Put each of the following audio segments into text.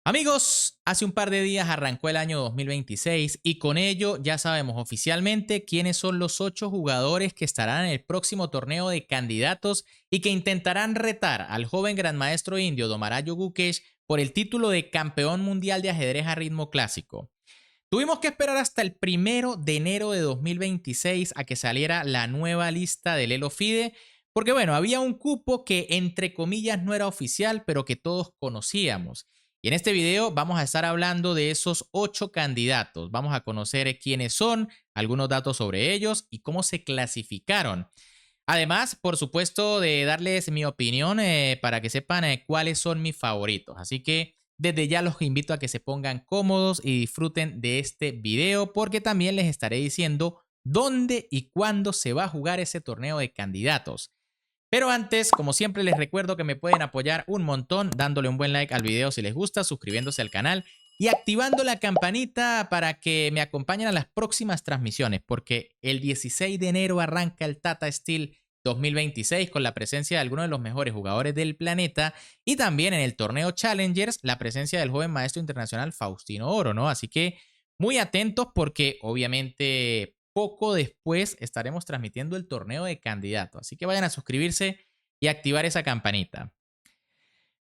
Amigos, hace un par de días arrancó el año 2026 y con ello ya sabemos oficialmente quiénes son los 8 jugadores que estarán en el próximo torneo de candidatos y que intentarán retar al joven gran maestro indio Dhamaraja Gukesh por el título de campeón mundial de ajedrez a ritmo clásico. Tuvimos que esperar hasta el 1 de enero de 2026 a que saliera la nueva lista del Elo FIDE, porque bueno, había un cupo que entre comillas no era oficial, pero que todos conocíamos. Y en este video vamos a estar hablando de esos 8 candidatos. Vamos a conocer quiénes son, algunos datos sobre ellos y cómo se clasificaron. Además, por supuesto, de darles mi opinión para que sepan cuáles son mis favoritos. Así que desde ya los invito a que se pongan cómodos y disfruten de este video porque también les estaré diciendo dónde y cuándo se va a jugar ese torneo de candidatos. Pero antes, como siempre, les recuerdo que me pueden apoyar un montón dándole un buen like al video si les gusta, suscribiéndose al canal y activando la campanita para que me acompañen a las próximas transmisiones, porque el 16 de enero arranca el Tata Steel 2026 con la presencia de algunos de los mejores jugadores del planeta y también en el torneo Challengers la presencia del joven maestro internacional Faustino Oro, ¿no? Así que muy atentos porque obviamente poco después estaremos transmitiendo el torneo de candidatos. Así que vayan a suscribirse y activar esa campanita.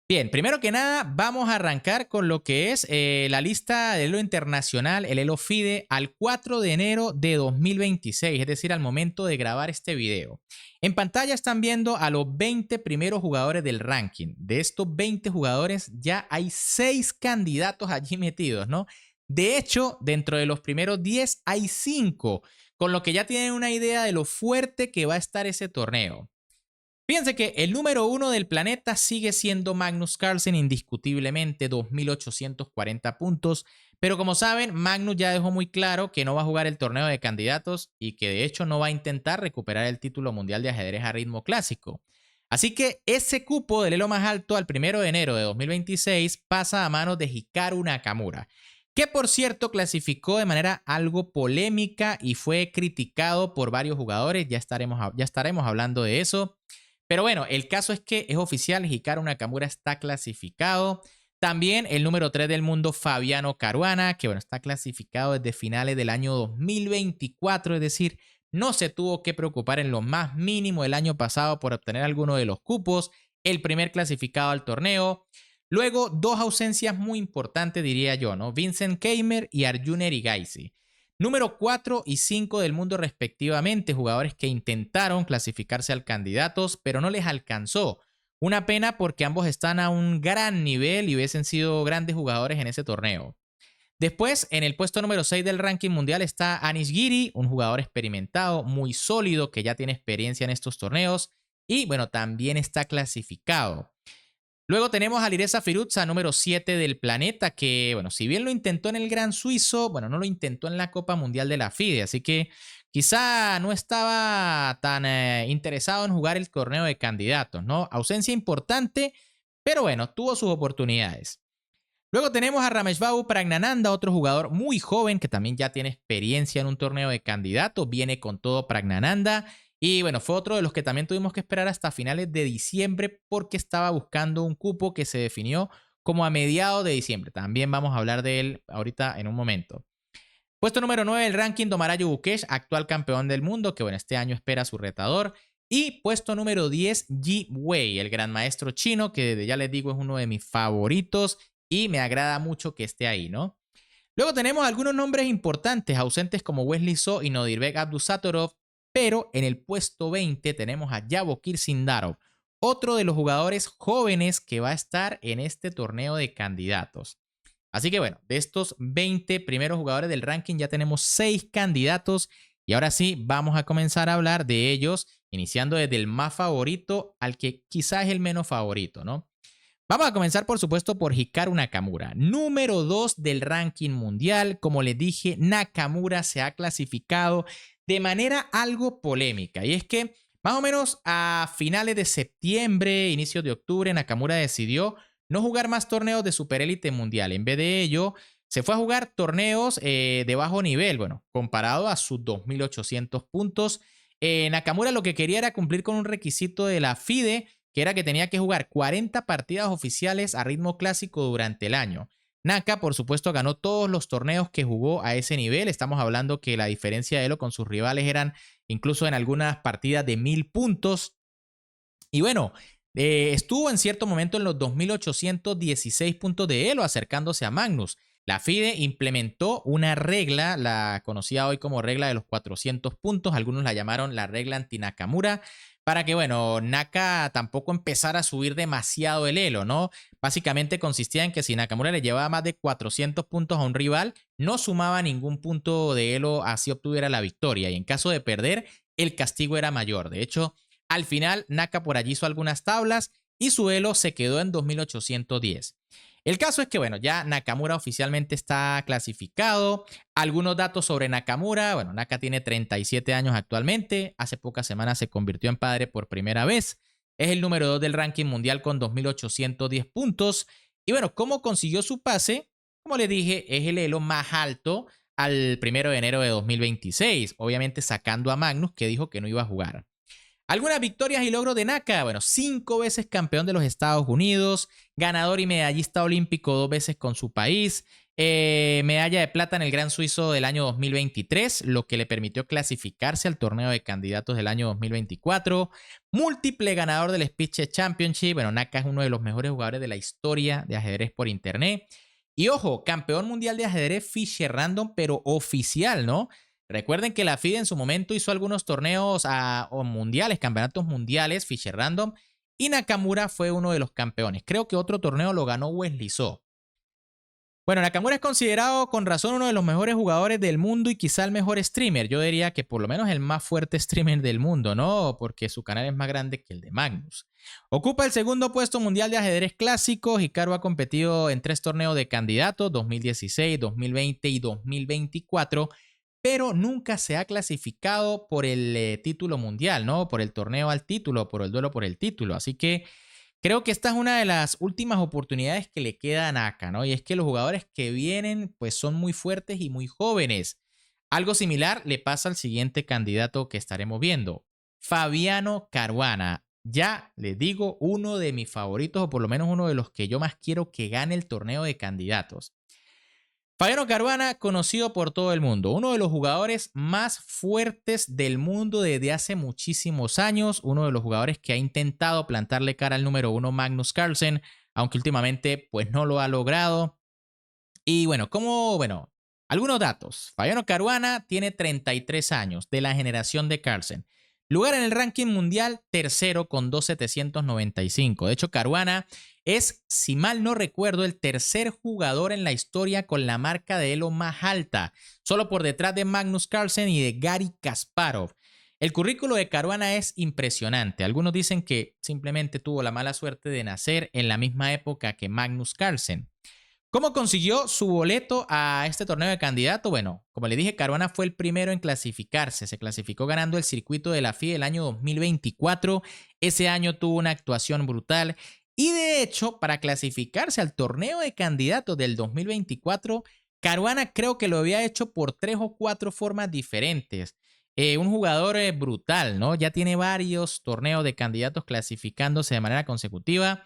Bien, primero que nada vamos a arrancar con lo que es la lista del Elo Internacional, el Elo FIDE, al 4 de enero de 2026, es decir, al momento de grabar este video. En pantalla están viendo a los 20 primeros jugadores del ranking. De estos 20 jugadores ya hay 6 candidatos allí metidos, ¿no? De hecho, dentro de los primeros 10 hay 5, con lo que ya tienen una idea de lo fuerte que va a estar ese torneo. Fíjense que el número 1 del planeta sigue siendo Magnus Carlsen indiscutiblemente, 2.840 puntos, pero como saben, Magnus ya dejó muy claro que no va a jugar el torneo de candidatos y que de hecho no va a intentar recuperar el título mundial de ajedrez a ritmo clásico. Así que ese cupo del elo más alto al 1 de enero de 2026 pasa a manos de Hikaru Nakamura, que por cierto clasificó de manera algo polémica y fue criticado por varios jugadores, ya estaremos hablando de eso. Pero bueno, el caso es que es oficial, Hikaru Nakamura está clasificado. También el número 3 del mundo, Fabiano Caruana, que bueno, está clasificado desde finales del año 2024, es decir, no se tuvo que preocupar en lo más mínimo el año pasado por obtener alguno de los cupos, el primer clasificado al torneo. Luego, dos ausencias muy importantes, diría yo, ¿no? Vincent Keimer y Arjun Erigaisi. Número 4 y 5 del mundo respectivamente, jugadores que intentaron clasificarse al candidatos, pero no les alcanzó. Una pena porque ambos están a un gran nivel y hubiesen sido grandes jugadores en ese torneo. Después, en el puesto número 6 del ranking mundial está Anish Giri, un jugador experimentado, muy sólido, que ya tiene experiencia en estos torneos y bueno, también está clasificado. Luego tenemos a Alireza Firouzja, número 7 del planeta, que, bueno, si bien lo intentó en el Gran Suizo, bueno, no lo intentó en la Copa Mundial de la FIDE, así que quizá no estaba tan interesado en jugar el torneo de candidatos, ¿no? Ausencia importante, pero bueno, tuvo sus oportunidades. Luego tenemos a Rameshbabu Praggnanandhaa, otro jugador muy joven que también ya tiene experiencia en un torneo de candidatos, viene con todo Praggnanandhaa. Y bueno, fue otro de los que también tuvimos que esperar hasta finales de diciembre porque estaba buscando un cupo que se definió como a mediados de diciembre. También vamos a hablar de él ahorita en un momento. Puesto número 9 del ranking, Dhamaraja Gukesh, actual campeón del mundo, que bueno, este año espera su retador. Y puesto número 10, Yi Wei, el gran maestro chino, que desde ya les digo es uno de mis favoritos y me agrada mucho que esté ahí, ¿no? Luego tenemos algunos nombres importantes ausentes como Wesley So y Nodirbek Abdusattorov, pero en el puesto 20 tenemos a Javokhir Sindarov, otro de los jugadores jóvenes que va a estar en este torneo de candidatos. Así que bueno, de estos 20 primeros jugadores del ranking ya tenemos 6 candidatos y ahora sí vamos a comenzar a hablar de ellos, iniciando desde el más favorito al que quizás es el menos favorito, ¿no? Vamos a comenzar, por supuesto, por Hikaru Nakamura, número 2 del ranking mundial. Como les dije, Nakamura se ha clasificado de manera algo polémica. Y es que más o menos a finales de septiembre, inicios de octubre, Nakamura decidió no jugar más torneos de superélite mundial. En vez de ello, se fue a jugar torneos de bajo nivel, bueno, comparado a sus 2.800 puntos. Nakamura lo que quería era cumplir con un requisito de la FIDE, que era que tenía que jugar 40 partidas oficiales a ritmo clásico durante el año. Naka, por supuesto, ganó todos los torneos que jugó a ese nivel. Estamos hablando que la diferencia de Elo con sus rivales eran incluso en algunas partidas de 1000 puntos. Y bueno, estuvo en cierto momento en los 2816 puntos de Elo, acercándose a Magnus. La FIDE implementó una regla, la conocida hoy como regla de los 400 puntos, algunos la llamaron la regla anti-Nakamura, para que, bueno, Naka tampoco empezara a subir demasiado el elo, ¿no? Básicamente consistía en que si Nakamura le llevaba más de 400 puntos a un rival, no sumaba ningún punto de elo, así obtuviera la victoria, y en caso de perder, el castigo era mayor. De hecho, al final, Naka por allí hizo algunas tablas y su elo se quedó en 2810. El caso es que, bueno, ya Nakamura oficialmente está clasificado. Algunos datos sobre Nakamura. Bueno, Naka tiene 37 años actualmente. Hace pocas semanas se convirtió en padre por primera vez. Es el número 2 del ranking mundial con 2.810 puntos. Y bueno, ¿cómo consiguió su pase? Como les dije, es el elo más alto al 1 de enero de 2026. Obviamente sacando a Magnus, que dijo que no iba a jugar. Algunas victorias y logros de Naka. Bueno, 5 veces campeón de los Estados Unidos, ganador y medallista olímpico 2 veces con su país, medalla de plata en el Gran Suizo del año 2023, lo que le permitió clasificarse al torneo de candidatos del año 2024, múltiple ganador del Speedchess Championship. Bueno, Naka es uno de los mejores jugadores de la historia de ajedrez por internet. Y ojo, campeón mundial de ajedrez Fischer Random, pero oficial, ¿no? Recuerden que la FIDE en su momento hizo algunos torneos mundiales, campeonatos mundiales, Fischer Random, y Nakamura fue uno de los campeones. Creo que otro torneo lo ganó Wesley So. Bueno, Nakamura es considerado con razón uno de los mejores jugadores del mundo y quizá el mejor streamer. Yo diría que por lo menos el más fuerte streamer del mundo, ¿no? Porque su canal es más grande que el de Magnus. Ocupa el segundo puesto mundial de ajedrez clásico. Hikaru ha competido en 3 torneos de candidatos, 2016, 2020 y 2024. Pero nunca se ha clasificado por el título mundial, ¿no? Por el torneo al título, por el duelo por el título. Así que creo que esta es una de las últimas oportunidades que le queda a Naka, ¿no? Y es que los jugadores que vienen, pues son muy fuertes y muy jóvenes. Algo similar le pasa al siguiente candidato que estaremos viendo, Fabiano Caruana. Ya les digo, uno de mis favoritos, o por lo menos uno de los que yo más quiero que gane el torneo de candidatos. Fabiano Caruana, conocido por todo el mundo, uno de los jugadores más fuertes del mundo desde hace muchísimos años, uno de los jugadores que ha intentado plantarle cara al número 1 Magnus Carlsen, aunque últimamente pues no lo ha logrado. Y bueno, algunos datos. Fabiano Caruana tiene 33 años, de la generación de Carlsen. Lugar en el ranking mundial, tercero con 2.795. De hecho, Caruana es, si mal no recuerdo, el tercer jugador en la historia con la marca de elo más alta, solo por detrás de Magnus Carlsen y de Garry Kasparov. El currículo de Caruana es impresionante. Algunos dicen que simplemente tuvo la mala suerte de nacer en la misma época que Magnus Carlsen. ¿Cómo consiguió su boleto a este torneo de candidato? Bueno, como le dije, Caruana fue el primero en clasificarse. Se clasificó ganando el circuito de la FIDE el año 2024. Ese año tuvo una actuación brutal. Y de hecho, para clasificarse al torneo de candidatos del 2024, Caruana creo que lo había hecho por 3 o 4 formas diferentes. Un jugador brutal, ¿no? Ya tiene varios torneos de candidatos clasificándose de manera consecutiva,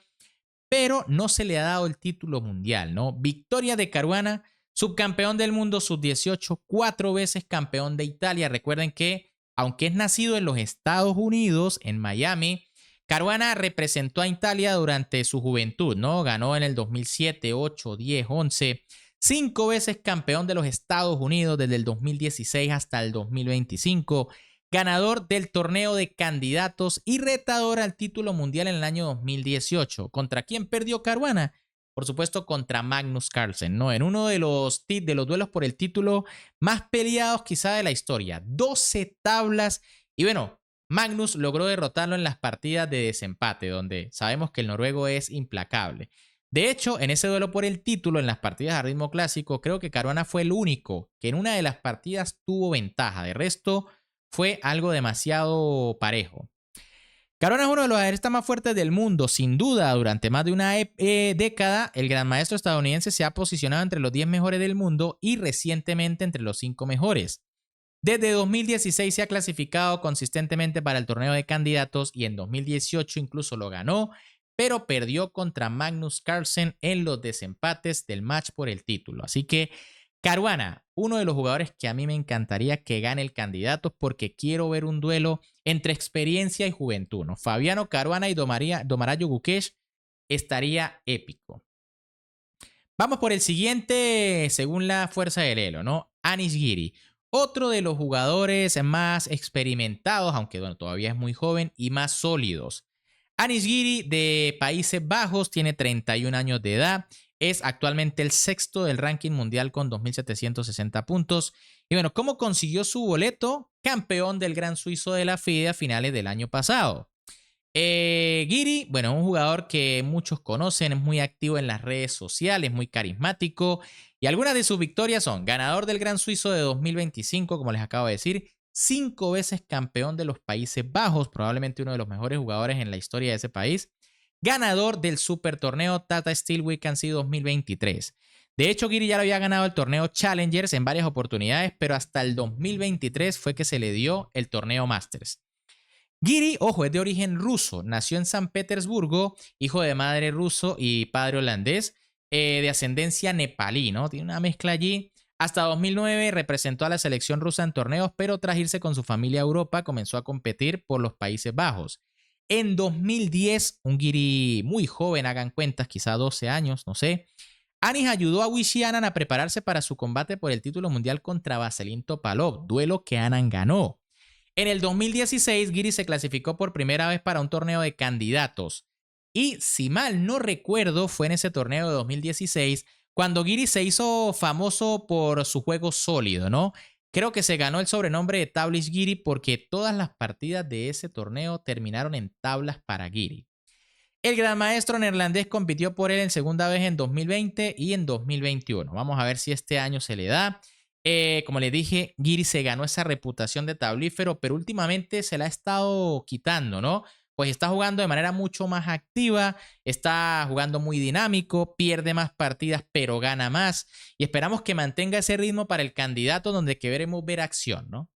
pero no se le ha dado el título mundial, ¿no? Victoria de Caruana, subcampeón del mundo sub-18, 4 veces campeón de Italia. Recuerden que, aunque es nacido en los Estados Unidos, en Miami, Caruana representó a Italia durante su juventud, ¿no? Ganó en el 2007, 8, 10, 11, 5 veces campeón de los Estados Unidos desde el 2016 hasta el 2025, ganador del torneo de candidatos y retador al título mundial en el año 2018. ¿Contra quién perdió Caruana? Por supuesto, contra Magnus Carlsen, ¿no? En uno de los duelos por el título más peleados quizá de la historia. 12 tablas y bueno, Magnus logró derrotarlo en las partidas de desempate, donde sabemos que el noruego es implacable. De hecho, en ese duelo por el título, en las partidas a ritmo clásico, creo que Caruana fue el único que en una de las partidas tuvo ventaja. De resto, fue algo demasiado parejo. Caruana es uno de los ajedrecistas más fuertes del mundo, sin duda. Durante más de una década, el gran maestro estadounidense se ha posicionado entre los 10 mejores del mundo y recientemente entre los 5 mejores. Desde 2016 se ha clasificado consistentemente para el torneo de candidatos y en 2018 incluso lo ganó, pero perdió contra Magnus Carlsen en los desempates del match por el título. Así que Caruana, uno de los jugadores que a mí me encantaría que gane el candidato porque quiero ver un duelo entre experiencia y juventud, ¿no? Fabiano Caruana y Domarayo Gukesh estaría épico. Vamos por el siguiente, según la fuerza del Elo, ¿no? Anish Giri, otro de los jugadores más experimentados, aunque bueno, todavía es muy joven, y más sólidos. Anish Giri de Países Bajos tiene 31 años de edad, es actualmente el sexto del ranking mundial con 2.760 puntos. Y bueno, ¿cómo consiguió su boleto? Campeón del Gran Suizo de la FIDE a finales del año pasado. Giri, bueno, un jugador que muchos conocen, es muy activo en las redes sociales, muy carismático. Y algunas de sus victorias son ganador del Gran Suizo de 2025, como les acabo de decir, 5 veces campeón de los Países Bajos, probablemente uno de los mejores jugadores en la historia de ese país. Ganador del super torneo Tata Steel Week Sea 2023. De hecho, Giri ya lo había ganado el torneo Challengers en varias oportunidades, pero hasta el 2023 fue que se le dio el torneo Masters. Giri, ojo, es de origen ruso, nació en San Petersburgo, hijo de madre ruso y padre holandés, de ascendencia nepalí, ¿no? Tiene una mezcla allí. Hasta 2009 representó a la selección rusa en torneos, pero tras irse con su familia a Europa comenzó a competir por los Países Bajos. En 2010, un Giri muy joven, hagan cuentas, quizá 12 años, no sé, Anish ayudó a Wishy Anand a prepararse para su combate por el título mundial contra Vasilin Topalov, duelo que Anand ganó. En el 2016, Giri se clasificó por primera vez para un torneo de candidatos. Y si mal no recuerdo, fue en ese torneo de 2016 cuando Giri se hizo famoso por su juego sólido, ¿no? Creo que se ganó el sobrenombre de Tablish Giri porque todas las partidas de ese torneo terminaron en tablas para Giri. El gran maestro neerlandés compitió por él en segunda vez en 2020 y en 2021. Vamos a ver si este año se le da. Como les dije, Giri se ganó esa reputación de tablífero, pero últimamente se la ha estado quitando, ¿no? Pues está jugando de manera mucho más activa, está jugando muy dinámico, pierde más partidas, pero gana más. Y esperamos que mantenga ese ritmo para el candidato donde queremos ver acción, ¿no?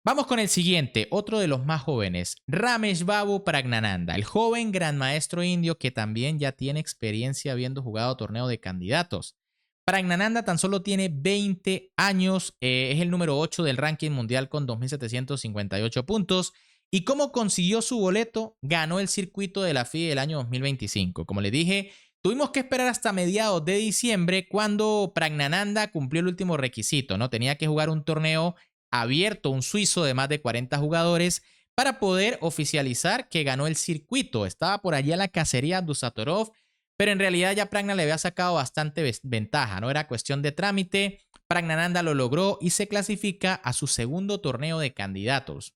Vamos con el siguiente, otro de los más jóvenes, Ramesh Babu Pragnananda, el joven gran maestro indio que también ya tiene experiencia habiendo jugado torneo de candidatos. Pragnananda tan solo tiene 20 años, es el número 8 del ranking mundial con 2.758 puntos. ¿Y cómo consiguió su boleto? Ganó el circuito de la FIDE del año 2025. Como les dije, tuvimos que esperar hasta mediados de diciembre cuando Pragnananda cumplió el último requisito, ¿no? Tenía que jugar un torneo abierto, un suizo de más de 40 jugadores, para poder oficializar que ganó el circuito. Estaba por allá la cacería Dusatorov, pero en realidad ya Pragna le había sacado bastante ventaja, no era cuestión de trámite. Pragnananda lo logró y se clasifica a su segundo torneo de candidatos.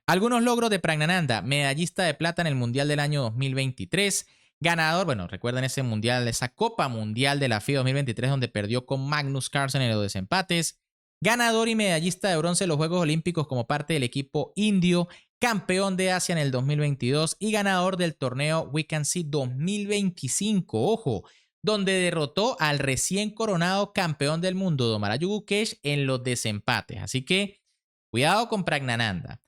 Algunos logros de Pragnananda: medallista de plata en el Mundial del año 2023, ganador, bueno, recuerden ese mundial, esa Copa Mundial de la FIA 2023 donde perdió con Magnus Carlsen en los desempates, ganador y medallista de bronce en los Juegos Olímpicos como parte del equipo indio, campeón de Asia en el 2022 y ganador del torneo We Can See 2025, ojo, donde derrotó al recién coronado campeón del mundo, Domarayu Gukesh, en los desempates. Así que cuidado con Pragnananda.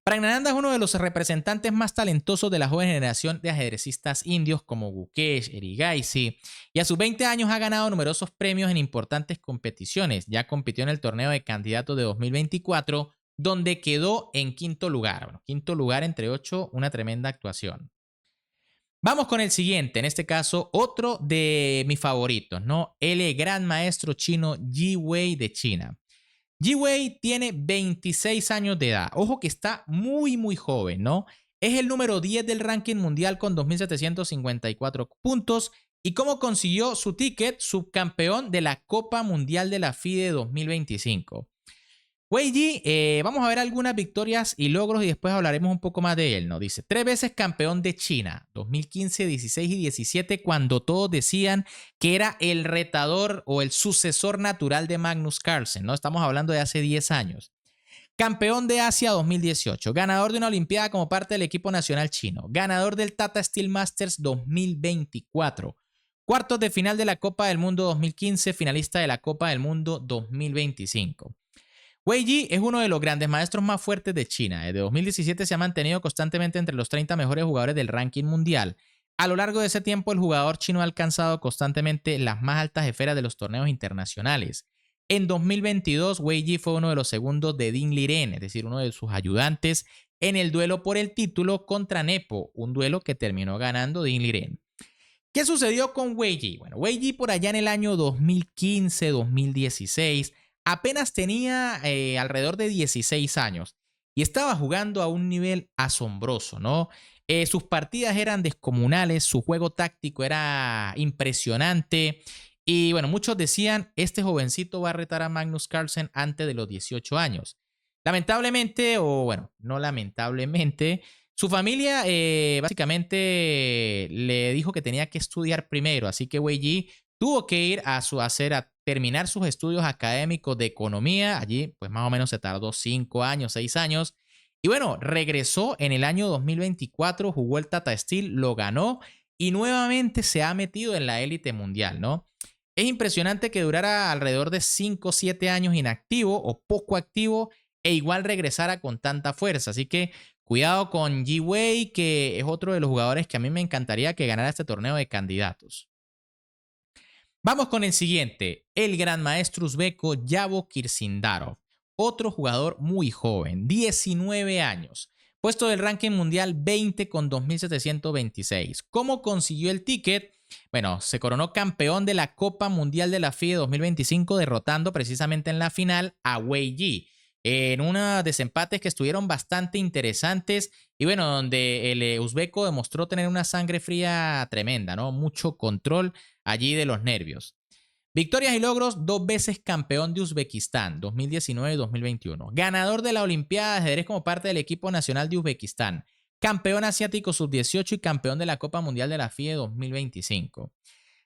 Pragnananda es uno de los representantes más talentosos de la joven generación de ajedrecistas indios como Gukesh, Erigaisi, y a sus 20 años ha ganado numerosos premios en importantes competiciones. Ya compitió en el torneo de candidatos de 2024, donde quedó en quinto lugar. Bueno, quinto lugar entre 8, una tremenda actuación. Vamos con el siguiente, en este caso otro de mis favoritos, ¿no? El gran maestro chino Yi Wei de China. Yi Wei tiene 26 años de edad. Ojo que está muy, muy joven, ¿no? Es el número 10 del ranking mundial con 2.754 puntos. ¿Y cómo consiguió su ticket? Subcampeón de la Copa Mundial de la FIDE 2025. Wei Yi, vamos a ver algunas victorias y logros y después hablaremos un poco más de él, ¿no? Dice, 3 veces campeón de China, 2015, 16 y 17, cuando todos decían que era el retador o el sucesor natural de Magnus Carlsen, ¿no? Estamos hablando de hace 10 años. Campeón de Asia 2018, ganador de una olimpiada como parte del equipo nacional chino, ganador del Tata Steel Masters 2024, cuartos de final de la Copa del Mundo 2015, finalista de la Copa del Mundo 2025. Wei Yi es uno de los grandes maestros más fuertes de China. Desde 2017 se ha mantenido constantemente entre los 30 mejores jugadores del ranking mundial. A lo largo de ese tiempo, el jugador chino ha alcanzado constantemente las más altas esferas de los torneos internacionales. En 2022, Wei Yi fue uno de los segundos de Ding Liren, es decir, uno de sus ayudantes, en el duelo por el título contra Nepo, un duelo que terminó ganando Ding Liren. ¿Qué sucedió con Wei Yi? Bueno, Wei Yi por allá en el año 2015-2016 apenas tenía alrededor de 16 años y estaba jugando a un nivel asombroso, ¿no? Sus partidas eran descomunales, su juego táctico era impresionante y bueno, muchos decían, este jovencito va a retar a Magnus Carlsen antes de los 18 años. Lamentablemente, o bueno, no lamentablemente, su familia básicamente le dijo que tenía que estudiar primero, así que Wei Yi tuvo que ir a terminar sus estudios académicos de economía. Allí, pues más o menos se tardó 5 años, 6 años. Y bueno, regresó en el año 2024, jugó el Tata Steel, lo ganó y nuevamente se ha metido en la élite mundial, ¿no? Es impresionante que durara alrededor de 5 o 7 años inactivo o poco activo e igual regresara con tanta fuerza. Así que cuidado con Yi Wei, que es otro de los jugadores que a mí me encantaría que ganara este torneo de candidatos. Vamos con el siguiente, el gran maestro uzbeco Yavo Kirsindarov, otro jugador muy joven, 19 años, puesto del ranking mundial 20 con 2.726. ¿Cómo consiguió el ticket? Bueno, se coronó campeón de la Copa Mundial de la FIDE 2025 derrotando precisamente en la final a Wei Yi en unos desempates que estuvieron bastante interesantes y bueno, donde el uzbeco demostró tener una sangre fría tremenda, ¿no? Mucho control allí de los nervios. Victorias y logros, 2 veces campeón de Uzbekistán, 2019 y 2021. Ganador de la Olimpiada de ajedrez como parte del equipo nacional de Uzbekistán. Campeón asiático sub-18 y campeón de la Copa Mundial de la FIDE 2025.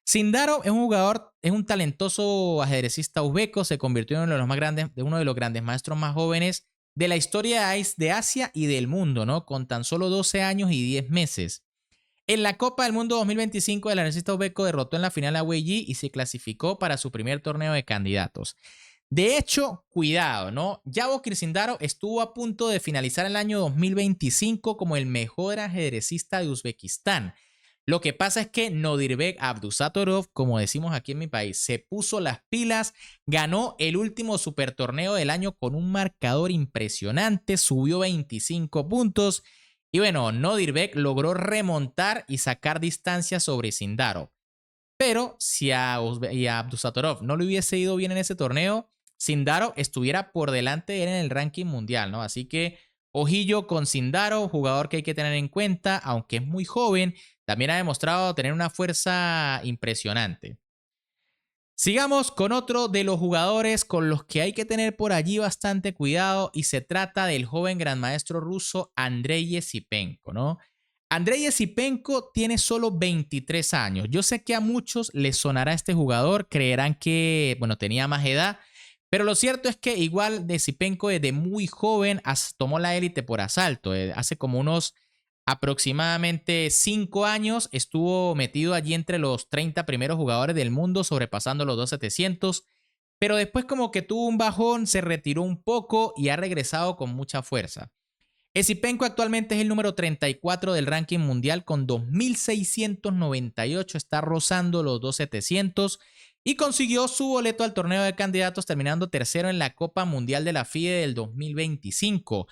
Sindarov es un jugador, es un talentoso ajedrecista uzbeco, se convirtió en uno de los más grandes, de uno de los grandes maestros más jóvenes de la historia de Asia y del mundo, ¿no? Con tan solo 12 años y 10 meses. En la Copa del Mundo 2025, el ajedrecista uzbeco derrotó en la final a Wei Yi y se clasificó para su primer torneo de candidatos. De hecho, cuidado, ¿no? Yavo Kirsindarov estuvo a punto de finalizar el año 2025 como el mejor ajedrecista de Uzbekistán. Lo que pasa es que Nodirbek Abdusatorov, como decimos aquí en mi país, se puso las pilas, ganó el último super torneo del año con un marcador impresionante, subió 25 puntos y bueno, Nodirbek logró remontar y sacar distancia sobre Sindarov. Pero si a Abdusatorov no le hubiese ido bien en ese torneo, Sindarov estuviera por delante de él en el ranking mundial, ¿no? Así que ojillo con Sindarov, jugador que hay que tener en cuenta, aunque es muy joven, también ha demostrado tener una fuerza impresionante. Sigamos con otro de los jugadores con los que hay que tener por allí bastante cuidado y se trata del joven gran maestro ruso Andrei Yesipenko, ¿no? Andrei Yesipenko tiene solo 23 años. Yo sé que a muchos les sonará este jugador, creerán que, bueno, tenía más edad, pero lo cierto es que igual Yesipenko desde muy joven tomó la élite por asalto. Hace como unos aproximadamente 5 años estuvo metido allí entre los 30 primeros jugadores del mundo, sobrepasando los 2.700, pero después como que tuvo un bajón, se retiró un poco y ha regresado con mucha fuerza. Esipenko actualmente es el número 34 del ranking mundial con 2.698, está rozando los 2.700 y consiguió su boleto al torneo de candidatos terminando tercero en la Copa Mundial de la FIDE del 2025.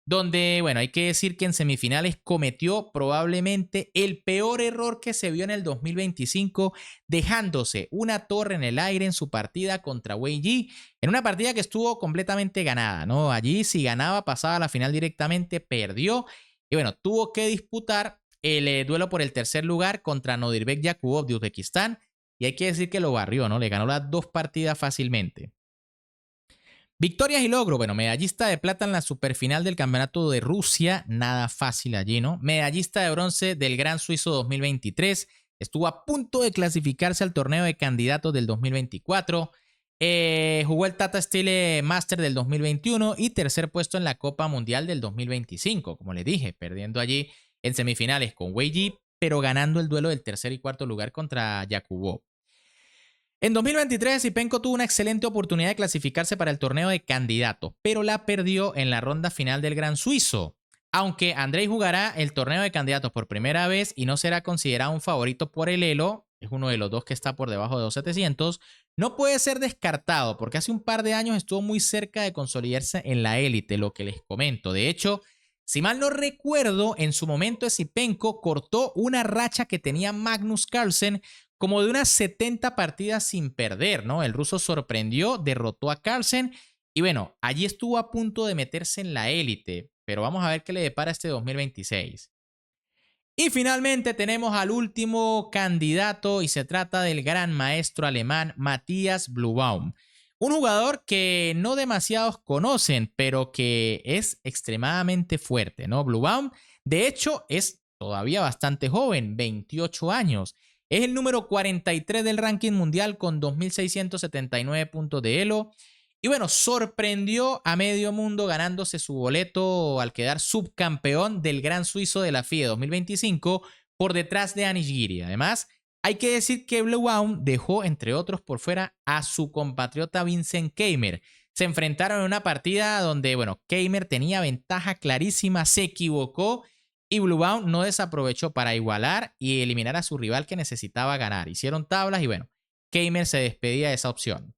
Donde, bueno, hay que decir que en semifinales cometió probablemente el peor error que se vio en el 2025, dejándose una torre en el aire en su partida contra Wei Yi, en una partida que estuvo completamente ganada, ¿no? Allí si ganaba pasaba a la final directamente, perdió y bueno, tuvo que disputar el duelo por el tercer lugar contra Nodirbek Yakubov de Uzbekistán y hay que decir que lo barrió, ¿no? Le ganó las 2 partidas fácilmente. Victorias y logro, bueno, medallista de plata en la superfinal del Campeonato de Rusia, nada fácil allí, ¿no? Medallista de bronce del Gran Suizo 2023, estuvo a punto de clasificarse al torneo de candidatos del 2024, jugó el Tata Steel Master del 2021 y tercer puesto en la Copa Mundial del 2025, como les dije, perdiendo allí en semifinales con Wei Yi, pero ganando el duelo del tercer y cuarto lugar contra Yakubov. En 2023, Zipenko tuvo una excelente oportunidad de clasificarse para el torneo de candidatos, pero la perdió en la ronda final del Gran Suizo. Aunque Andrei jugará el torneo de candidatos por primera vez y no será considerado un favorito por el Elo, es uno de los dos que está por debajo de 2.700, no puede ser descartado porque hace un par de años estuvo muy cerca de consolidarse en la élite, lo que les comento. De hecho, si mal no recuerdo, en su momento Zipenko cortó una racha que tenía Magnus Carlsen como de unas 70 partidas sin perder, ¿no? El ruso sorprendió, derrotó a Carlsen y bueno, allí estuvo a punto de meterse en la élite, pero vamos a ver qué le depara este 2026. Y finalmente tenemos al último candidato y se trata del gran maestro alemán Matthias Blumbaum. Un jugador que no demasiados conocen, pero que es extremadamente fuerte, ¿no? Blumbaum, de hecho, es todavía bastante joven, 28 años. Es el número 43 del ranking mundial con 2.679 puntos de Elo. Y bueno, sorprendió a medio mundo ganándose su boleto al quedar subcampeón del Gran Suizo de la FIDE 2025 por detrás de Anish Giri. Además, hay que decir que Blumbaum dejó, entre otros, por fuera a su compatriota Vincent Keimer. Se enfrentaron en una partida donde, bueno, Keimer tenía ventaja clarísima, se equivocó y Blumbaum no desaprovechó para igualar y eliminar a su rival que necesitaba ganar. Hicieron tablas y bueno, Keimer se despedía de esa opción.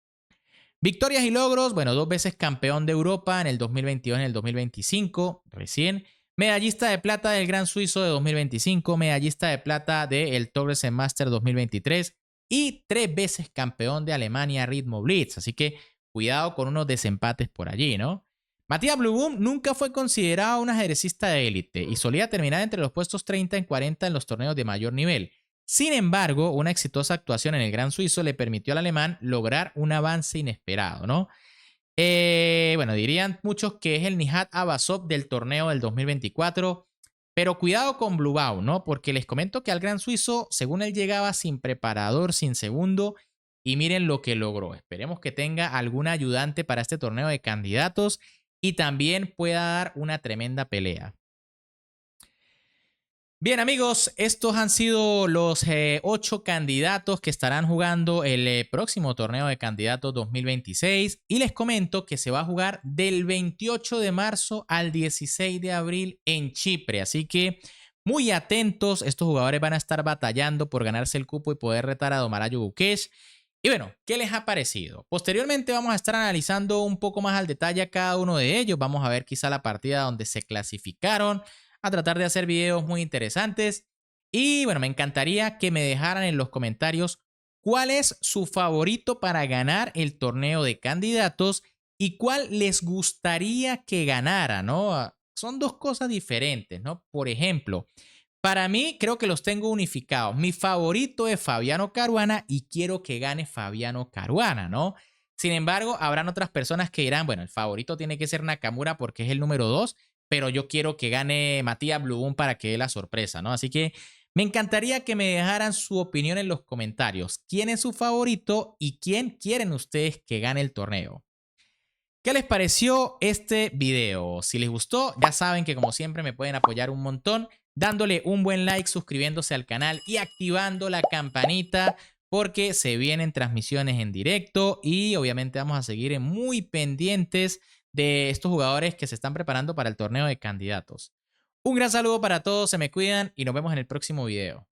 Victorias y logros, bueno, 2 veces campeón de Europa en el 2022 y en el 2025, recién. Medallista de plata del Gran Suizo de 2025, medallista de plata del Togresen Master 2023 y 3 veces campeón de Alemania Ritmo Blitz. Así que cuidado con unos desempates por allí, ¿no? Matthias Blumbaum nunca fue considerado un ajedrecista de élite y solía terminar entre los puestos 30 y 40 en los torneos de mayor nivel. Sin embargo, una exitosa actuación en el Gran Suizo le permitió al alemán lograr un avance inesperado, ¿no? Bueno, dirían muchos que es el Nihat Abasov del torneo del 2024, pero cuidado con Blumbaum, ¿no? Porque les comento que al Gran Suizo, según él llegaba sin preparador, sin segundo, y miren lo que logró. Esperemos que tenga algún ayudante para este torneo de candidatos y también pueda dar una tremenda pelea. Bien amigos, estos han sido los 8 candidatos que estarán jugando el próximo torneo de candidatos 2026 y les comento que se va a jugar del 28 de marzo al 16 de abril en Chipre, así que muy atentos, estos jugadores van a estar batallando por ganarse el cupo y poder retar a Domarayo Gukesh. Y bueno, ¿qué les ha parecido? Posteriormente vamos a estar analizando un poco más al detalle a cada uno de ellos, vamos a ver quizá la partida donde se clasificaron, a tratar de hacer videos muy interesantes. Y bueno, me encantaría que me dejaran en los comentarios cuál es su favorito para ganar el torneo de candidatos y cuál les gustaría que ganara, ¿no? Son dos cosas diferentes, ¿no? Por ejemplo, para mí creo que los tengo unificados. Mi favorito es Fabiano Caruana y quiero que gane Fabiano Caruana, ¿no? Sin embargo, habrán otras personas que dirán, bueno, el favorito tiene que ser Nakamura porque es el número 2, pero yo quiero que gane Matthias Blumbaum para que dé la sorpresa, ¿no? Así que me encantaría que me dejaran su opinión en los comentarios. ¿Quién es su favorito y quién quieren ustedes que gane el torneo? ¿Qué les pareció este video? Si les gustó, ya saben que como siempre me pueden apoyar un montón dándole un buen like, suscribiéndose al canal y activando la campanita porque se vienen transmisiones en directo y obviamente vamos a seguir muy pendientes de estos jugadores que se están preparando para el torneo de candidatos. Un gran saludo para todos, se me cuidan y nos vemos en el próximo video.